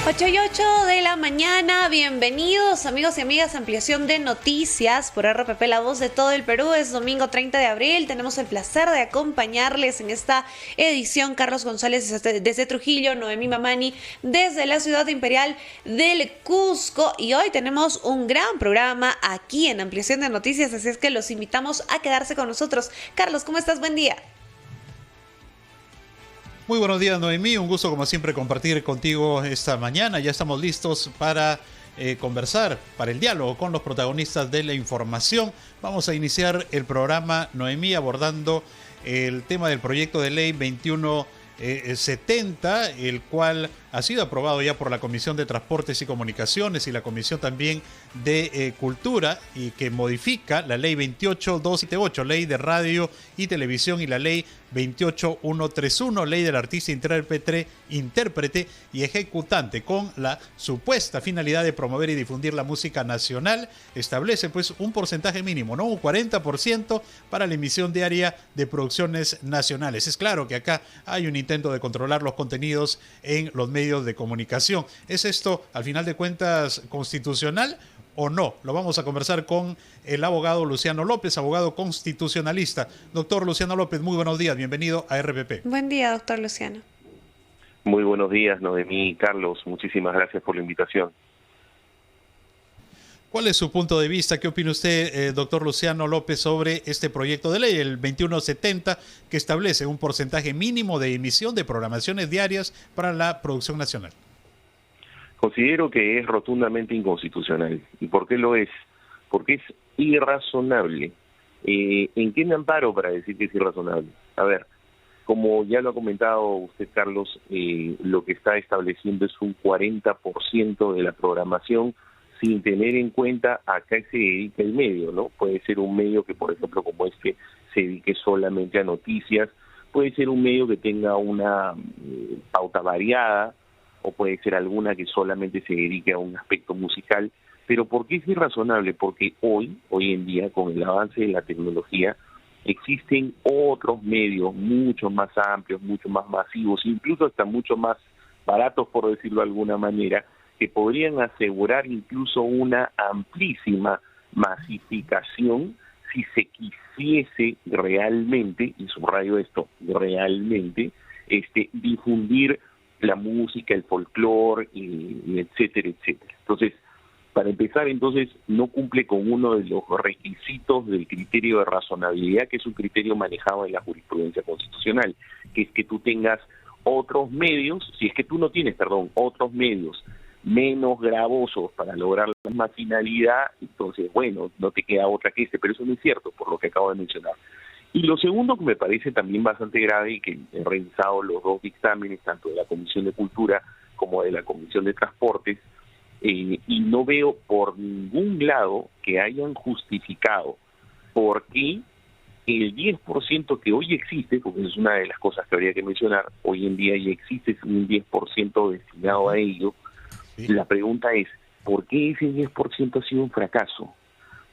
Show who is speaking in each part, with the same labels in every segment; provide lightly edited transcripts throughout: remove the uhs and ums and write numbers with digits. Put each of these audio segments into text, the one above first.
Speaker 1: 8:08 de la mañana, bienvenidos amigos y amigas a Ampliación de Noticias por RPP, la voz de todo el Perú. Es domingo 30 de abril, tenemos el placer de acompañarles en esta edición. Carlos González desde Trujillo, Noemí Mamani desde la ciudad imperial del Cusco, y hoy tenemos un gran programa aquí en Ampliación de Noticias, así es que los invitamos a quedarse con nosotros. Carlos, ¿cómo estás? Buen día.
Speaker 2: Muy buenos días, Noemí. Un gusto, como siempre, compartir contigo esta mañana. Ya estamos listos para conversar, para el diálogo con los protagonistas de la información. Vamos a iniciar el programa, Noemí, abordando el tema del proyecto de ley 2170, el cual ha sido aprobado ya por la Comisión de Transportes y Comunicaciones y la Comisión también de Cultura, y que modifica la ley 28278, ley de radio y televisión, y la ley 28131, ley del artista, intérprete y ejecutante, con la supuesta finalidad de promover y difundir la música nacional. Establece pues un porcentaje mínimo, ¿no? Un 40% para la emisión diaria de producciones nacionales. Es claro que acá hay un intento de controlar los contenidos en los medios de comunicación. ¿Es esto, al final de cuentas, constitucional o no? Lo vamos a conversar con el abogado Luciano López, abogado constitucionalista. Doctor Luciano López, muy buenos días, bienvenido a RPP.
Speaker 1: Buen día, doctor Luciano.
Speaker 3: Muy buenos días, Noemí y Carlos, muchísimas gracias por la invitación.
Speaker 2: ¿Cuál es su punto de vista? ¿Qué opina usted, doctor Luciano López, sobre este proyecto de ley, el 2170, que establece un porcentaje mínimo de emisión de programaciones diarias para la producción nacional?
Speaker 3: Considero que es rotundamente inconstitucional. ¿Y por qué lo es? Porque es irrazonable. ¿En qué me amparo para decir que es irrazonable? A ver, como ya lo ha comentado usted, Carlos, lo que está estableciendo es un 40% de la programación, sin tener en cuenta a qué se dedica el medio, ¿no? Puede ser un medio que, por ejemplo, como este, se dedique solamente a noticias, puede ser un medio que tenga una pauta variada, o puede ser alguna que solamente se dedique a un aspecto musical. Pero ¿por qué es irrazonable? Porque hoy en día, con el avance de la tecnología, existen otros medios mucho más amplios, mucho más masivos, incluso hasta mucho más baratos, por decirlo de alguna manera, que podrían asegurar incluso una amplísima masificación si se quisiese realmente, y subrayo esto, realmente, difundir la música, el folclore, y etcétera, etcétera. Entonces, para empezar, no cumple con uno de los requisitos del criterio de razonabilidad, que es un criterio manejado en la jurisprudencia constitucional, que es que tú tengas otros medios, si es que tú no tienes, otros medios menos gravosos para lograr la misma finalidad, entonces, bueno, no te queda otra que pero eso no es cierto, por lo que acabo de mencionar. Y lo segundo, que me parece también bastante grave, y que he revisado los dos dictámenes, tanto de la Comisión de Cultura como de la Comisión de Transportes, y no veo por ningún lado que hayan justificado por qué el 10% que hoy existe, porque es una de las cosas que habría que mencionar, hoy en día ya existe un 10% destinado a ello. Sí. La pregunta es, ¿por qué ese 10% ha sido un fracaso?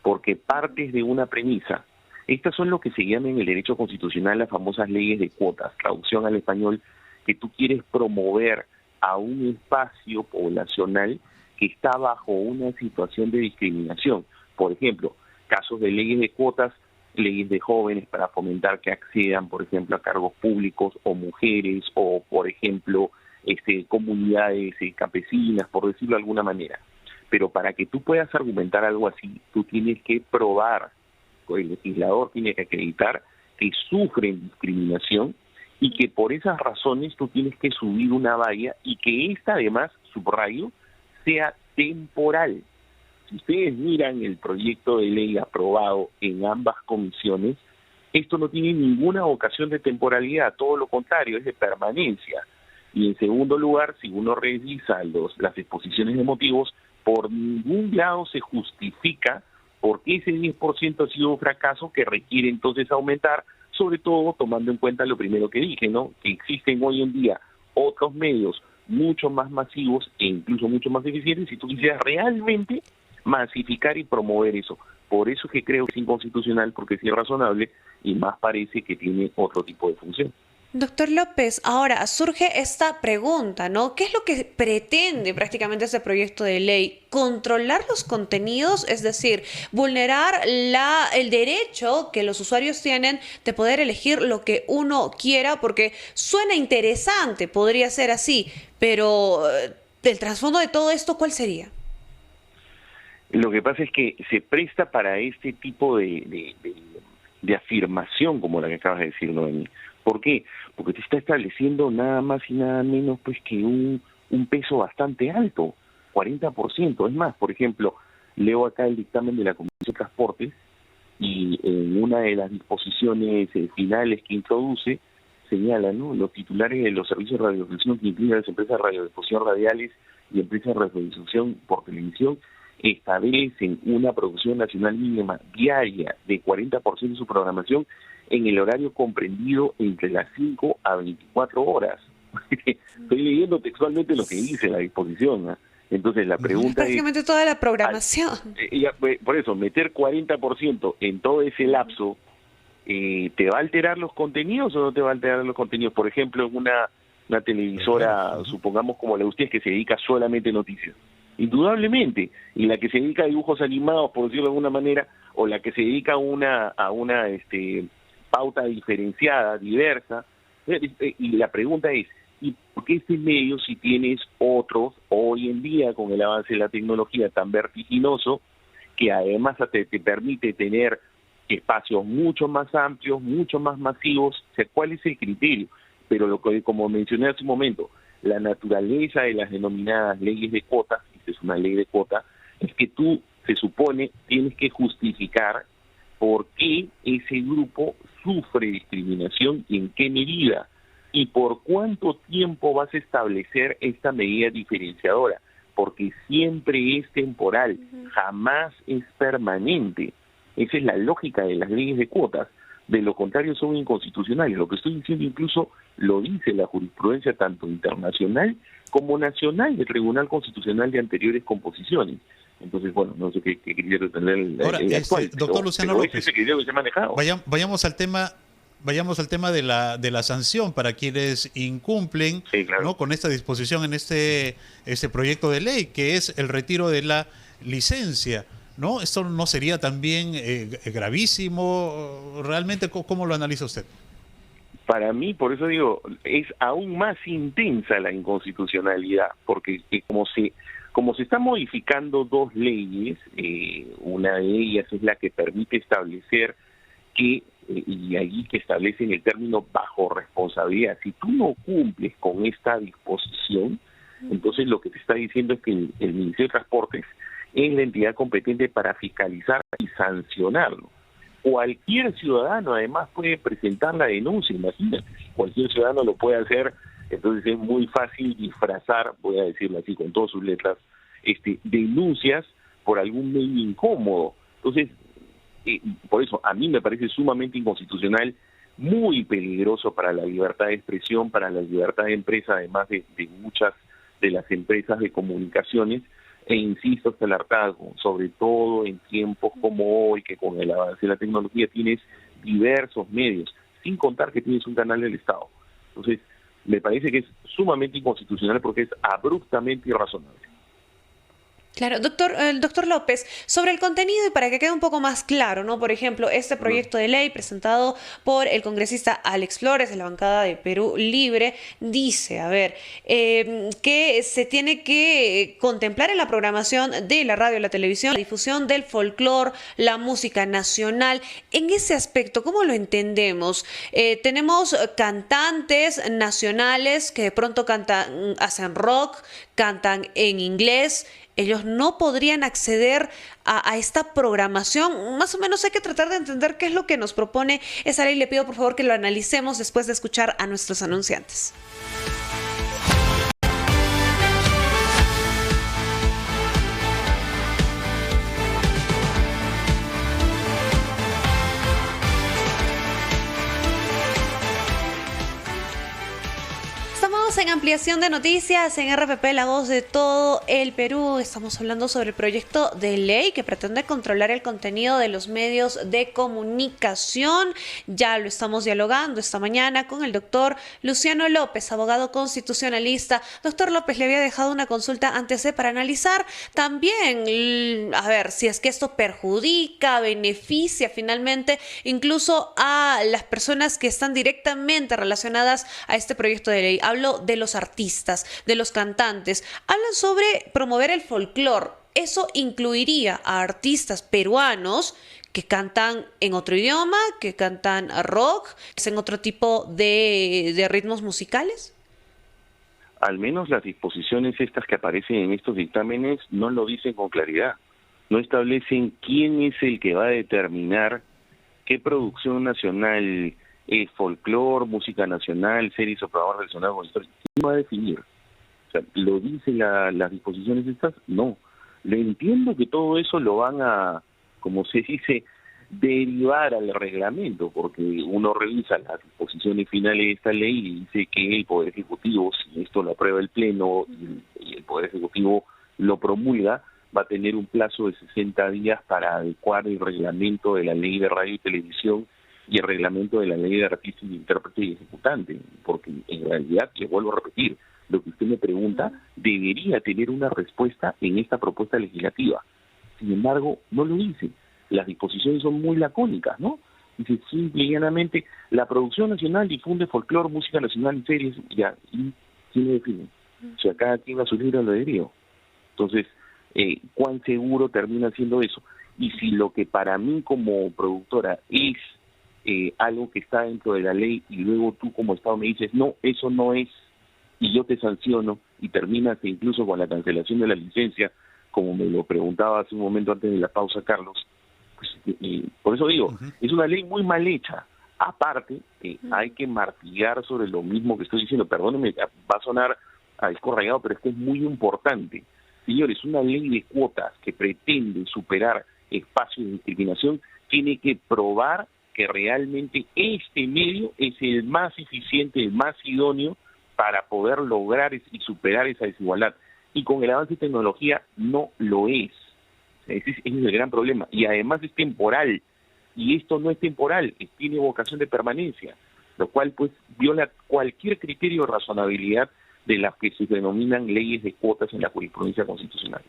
Speaker 3: Porque partes de una premisa. Estas son lo que se llama en el derecho constitucional las famosas leyes de cuotas, traducción al español, que tú quieres promover a un espacio poblacional que está bajo una situación de discriminación. Por ejemplo, casos de leyes de cuotas, leyes de jóvenes para fomentar que accedan, por ejemplo, a cargos públicos, o mujeres, o, por ejemplo, comunidades campesinas, por decirlo de alguna manera. Pero para que tú puedas argumentar algo así, tú tienes que probar, el legislador tiene que acreditar que sufren discriminación y que por esas razones tú tienes que subir una valla, y que esta, además, subrayo, sea temporal. Si ustedes miran el proyecto de ley aprobado en ambas comisiones, esto no tiene ninguna ocasión de temporalidad, todo lo contrario, es de permanencia. Y en segundo lugar, si uno revisa las exposiciones de motivos, por ningún lado se justifica por qué ese 10% ha sido un fracaso, que requiere entonces aumentar, sobre todo tomando en cuenta lo primero que dije, ¿no? Que existen hoy en día otros medios mucho más masivos e incluso mucho más eficientes, si tú quisieras realmente masificar y promover eso. Por eso es que creo que es inconstitucional, porque es irrazonable y más parece que tiene otro tipo de función.
Speaker 1: Doctor López, ahora surge esta pregunta, ¿no? ¿Qué es lo que pretende prácticamente este proyecto de ley? ¿Controlar los contenidos? Es decir, vulnerar el derecho que los usuarios tienen de poder elegir lo que uno quiera, porque suena interesante, podría ser así, pero el trasfondo de todo esto, ¿cuál sería?
Speaker 3: Lo que pasa es que se presta para este tipo de afirmación, como la que acabas de decir, Noemí. ¿Por qué? Porque te está estableciendo nada más y nada menos pues que un peso bastante alto, 40%. Es más, por ejemplo, leo acá el dictamen de la Comisión de Transportes y en una de las disposiciones finales que introduce, señala, ¿no?, los titulares de los servicios de radiodifusión que incluyen las empresas de radiodifusión radiales y empresas de radiodifusión por televisión establecen una producción nacional mínima diaria de 40% de su programación en el horario comprendido entre las 5 a 24 horas. Estoy leyendo textualmente lo que dice la disposición, ¿eh? Entonces la pregunta
Speaker 1: prácticamente
Speaker 3: es...
Speaker 1: toda la programación.
Speaker 3: Por eso, meter 40% en todo ese lapso, ¿te va a alterar los contenidos o no te va a alterar los contenidos? Por ejemplo, en una televisora, supongamos como la de ustedes, que se dedica solamente a noticias. Indudablemente, y la que se dedica a dibujos animados, por decirlo de alguna manera, o la que se dedica a una pauta diferenciada, diversa, y la pregunta es, ¿y por qué este medio, si tienes otros, hoy en día, con el avance de la tecnología tan vertiginoso, que además te permite tener espacios mucho más amplios, mucho más masivos? O sea, ¿cuál es el criterio? Pero lo que, como mencioné hace un momento, la naturaleza de las denominadas leyes de cuotas, esta es una ley de cuota, es que tú, se supone, tienes que justificar por qué ese grupo sufre discriminación y en qué medida, y por cuánto tiempo vas a establecer esta medida diferenciadora, porque siempre es temporal, jamás es permanente. Esa es la lógica de las leyes de cuotas. De lo contrario son inconstitucionales. Lo que estoy diciendo incluso lo dice la jurisprudencia tanto internacional como nacional del Tribunal Constitucional de anteriores composiciones. Entonces, bueno, no sé qué criterio tendrá el actual.
Speaker 2: Doctor Luciano López,
Speaker 3: ese criterio que se ha manejado.
Speaker 2: Vayamos al tema de la sanción para quienes incumplen, sí, claro, ¿no?, con esta disposición en este proyecto de ley, que es el retiro de la licencia, ¿no? ¿Esto no sería también gravísimo? ¿Realmente cómo lo analiza usted?
Speaker 3: Para mí, por eso digo, es aún más intensa la inconstitucionalidad, porque como se están modificando dos leyes, una de ellas es la que permite establecer que, y allí que establecen el término bajo responsabilidad, si tú no cumples con esta disposición, entonces lo que te está diciendo es que el Ministerio de Transportes es la entidad competente para fiscalizar y sancionarlo. Cualquier ciudadano además puede presentar la denuncia, imagínate, cualquier ciudadano lo puede hacer. Entonces es muy fácil disfrazar, voy a decirlo así con todas sus letras, denuncias por algún medio incómodo. Entonces, por eso a mí me parece sumamente inconstitucional, muy peligroso para la libertad de expresión, para la libertad de empresa, además de muchas de las empresas de comunicaciones, e insisto hasta el hartazgo, sobre todo en tiempos como hoy, que con el avance de la tecnología tienes diversos medios, sin contar que tienes un canal del Estado. Entonces, me parece que es sumamente inconstitucional porque es abruptamente irrazonable.
Speaker 1: Claro, el doctor López, sobre el contenido y para que quede un poco más claro, ¿no? Por ejemplo, este proyecto de ley presentado por el congresista Alex Flores de la bancada de Perú Libre dice, que se tiene que contemplar en la programación de la radio y la televisión la difusión del folclore, la música nacional. En ese aspecto, ¿cómo lo entendemos? Tenemos cantantes nacionales que de pronto hacen rock, cantan en inglés. Ellos no podrían acceder a esta programación. Más o menos hay que tratar de entender qué es lo que nos propone esa ley. Le pido por favor que lo analicemos después de escuchar a nuestros anunciantes. En ampliación de noticias en RPP, la voz de todo el Perú. Estamos hablando sobre el proyecto de ley que pretende controlar el contenido de los medios de comunicación. Ya lo estamos dialogando esta mañana con el doctor Luciano López, abogado constitucionalista. Doctor López, le había dejado una consulta antes para analizar también, a ver, si es que esto perjudica, beneficia finalmente incluso a las personas que están directamente relacionadas a este proyecto de ley. Hablo de los artistas, de los cantantes. Hablan sobre promover el folclore. Eso incluiría a artistas peruanos que cantan en otro idioma, que cantan rock, en otro tipo de ritmos musicales.
Speaker 3: Al menos las disposiciones estas que aparecen en estos dictámenes no lo dicen con claridad. No establecen quién es el que va a determinar qué producción nacional es folclore, música nacional, series o programas relacionados con historia. ¿Quién va a definir? O sea, ¿lo dicen las disposiciones estas? No. Le entiendo que todo eso lo van a, como se dice, derivar al reglamento, porque uno revisa las disposiciones finales de esta ley y dice que el Poder Ejecutivo, si esto lo aprueba el Pleno y el Poder Ejecutivo lo promulga, va a tener un plazo de 60 días para adecuar el reglamento de la Ley de Radio y Televisión y el reglamento de la Ley de Artista, Intérprete y Ejecutante, porque en realidad, les vuelvo a repetir, lo que usted me pregunta debería tener una respuesta en esta propuesta legislativa. Sin embargo, no lo dice. Las disposiciones son muy lacónicas, ¿no? Dice simple y llanamente, la producción nacional difunde folclore, música nacional y series, ya, ¿y quién lo define? O sea, cada quien a su libre albedrío. Entonces, ¿cuán seguro termina siendo eso? Y si lo que para mí como productora es algo que está dentro de la ley y luego tú como Estado me dices, no, eso no es, y yo te sanciono y terminas incluso con la cancelación de la licencia, como me lo preguntaba hace un momento antes de la pausa Carlos, pues, por eso digo, es una ley muy mal hecha. Aparte, hay que martillar sobre lo mismo que estoy diciendo, perdónenme, va a sonar a disco rayado, pero es que es muy importante. Señores, una ley de cuotas que pretende superar espacios de discriminación tiene que probar que realmente este medio es el más eficiente, el más idóneo para poder lograr y superar esa desigualdad. Y con el avance de tecnología no lo es. Ese es el gran problema. Y además es temporal. Y esto no es temporal, tiene vocación de permanencia, lo cual pues viola cualquier criterio de razonabilidad de las que se denominan leyes de cuotas en la jurisprudencia constitucional.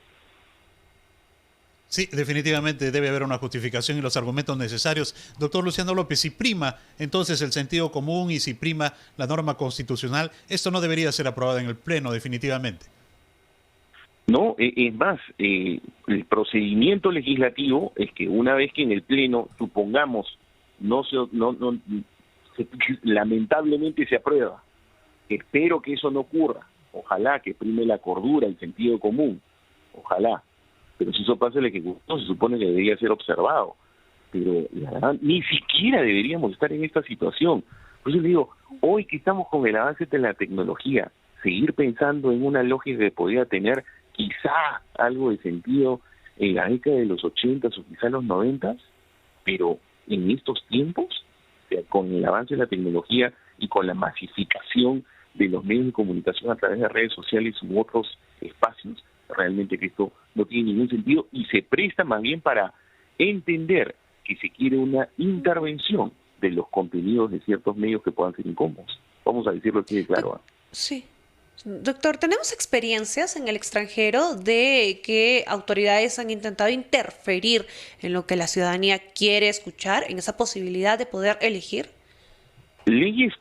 Speaker 2: Sí, definitivamente debe haber una justificación y los argumentos necesarios. Doctor Luciano López, si prima entonces el sentido común y si prima la norma constitucional, esto no debería ser aprobado en el Pleno definitivamente.
Speaker 3: No, es más, el procedimiento legislativo es que una vez que en el Pleno, supongamos, lamentablemente se aprueba, espero que eso no ocurra, ojalá que prime la cordura, el sentido común, ojalá. Pero si eso pasa el Ejecutivo, se supone que debería ser observado. Pero la verdad, ni siquiera deberíamos estar en esta situación. Por eso le digo, hoy que estamos con el avance de la tecnología, seguir pensando en una lógica que podría tener quizá algo de sentido en la década de los 80 o quizá los 90, pero en estos tiempos, o sea, con el avance de la tecnología y con la masificación de los medios de comunicación a través de redes sociales u otros espacios, realmente que esto no tiene ningún sentido y se presta más bien para entender que se quiere una intervención de los contenidos de ciertos medios que puedan ser incómodos. Vamos a decirlo así de claro.
Speaker 1: Sí. Doctor, ¿tenemos experiencias en el extranjero de que autoridades han intentado interferir en lo que la ciudadanía quiere escuchar, en esa posibilidad de poder elegir?
Speaker 3: Leyes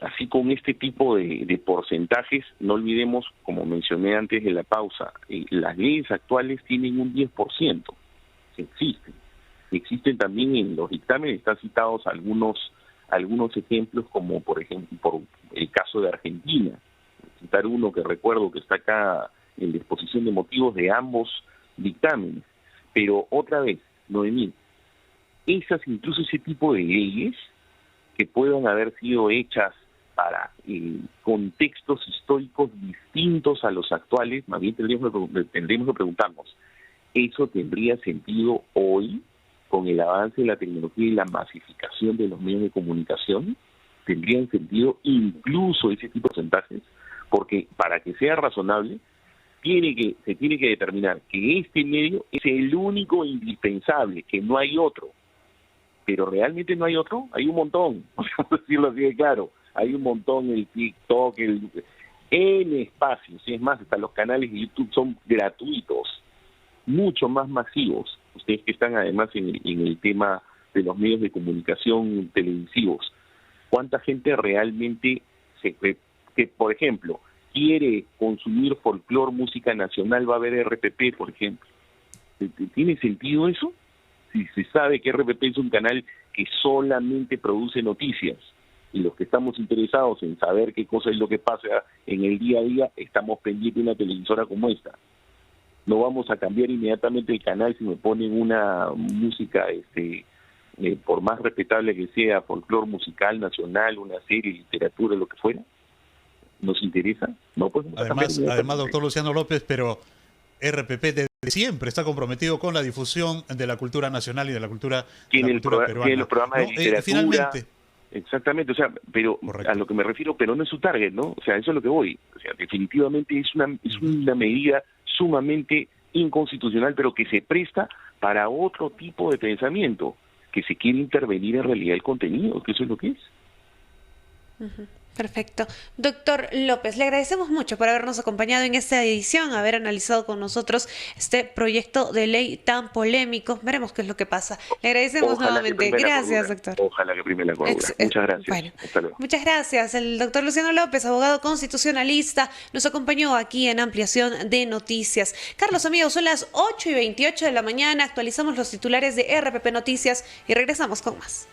Speaker 3: así con este tipo de porcentajes, no olvidemos, como mencioné antes de la pausa, las leyes actuales tienen un 10%, existen también en los dictámenes, están citados algunos ejemplos, como por ejemplo por el caso de Argentina, citar uno que recuerdo que está acá en la exposición de motivos de ambos dictámenes, pero otra vez, Noemí, incluso ese tipo de leyes que puedan haber sido hechas para contextos históricos distintos a los actuales, más bien tendríamos que preguntarnos, ¿eso tendría sentido hoy con el avance de la tecnología y la masificación de los medios de comunicación? tendrían sentido incluso ese tipo de porcentajes, porque para que sea razonable, se tiene que determinar que este medio es el único indispensable, que no hay otro. Pero realmente no hay otro, hay un montón, podemos decirlo así de claro, hay un montón, el TikTok, en espacios, y es más, hasta los canales de YouTube son gratuitos, mucho más masivos. Ustedes que están además en el tema de los medios de comunicación televisivos, ¿cuánta gente realmente que, por ejemplo, quiere consumir folclore, música nacional, va a ver RPP, por ejemplo? ¿Tiene sentido eso? Si se sabe que RPP es un canal que solamente produce noticias, y los que estamos interesados en saber qué cosa es lo que pasa en el día a día, estamos pendientes de una televisora como esta. No vamos a cambiar inmediatamente el canal si me ponen una música, por más respetable que sea, folclore musical nacional, una serie, literatura, lo que fuera. ¿Nos interesa? No, pues
Speaker 2: además, doctor Luciano López, pero RPP desde siempre está comprometido con la difusión de la cultura nacional y de la cultura,
Speaker 3: peruana. Tiene los programas de literatura.
Speaker 2: Finalmente.
Speaker 3: Exactamente, o sea, pero correcto. A lo que me refiero, pero no es su target, ¿no? O sea, eso es lo que voy. O sea, definitivamente es una medida sumamente inconstitucional, pero que se presta para otro tipo de pensamiento, que se quiere intervenir en realidad el contenido, que eso es lo que es.
Speaker 1: Perfecto. Doctor López, le agradecemos mucho por habernos acompañado en esta edición, haber analizado con nosotros este proyecto de ley tan polémico. Veremos qué es lo que pasa. Le agradecemos nuevamente. Gracias, doctor.
Speaker 3: Ojalá que prime la cordura. Muchas gracias.
Speaker 1: Bueno, muchas gracias. El doctor Luciano López, abogado constitucionalista, nos acompañó aquí en Ampliación de Noticias. Carlos, amigos, son las 8:28 de la mañana. Actualizamos los titulares de RPP Noticias y regresamos con más.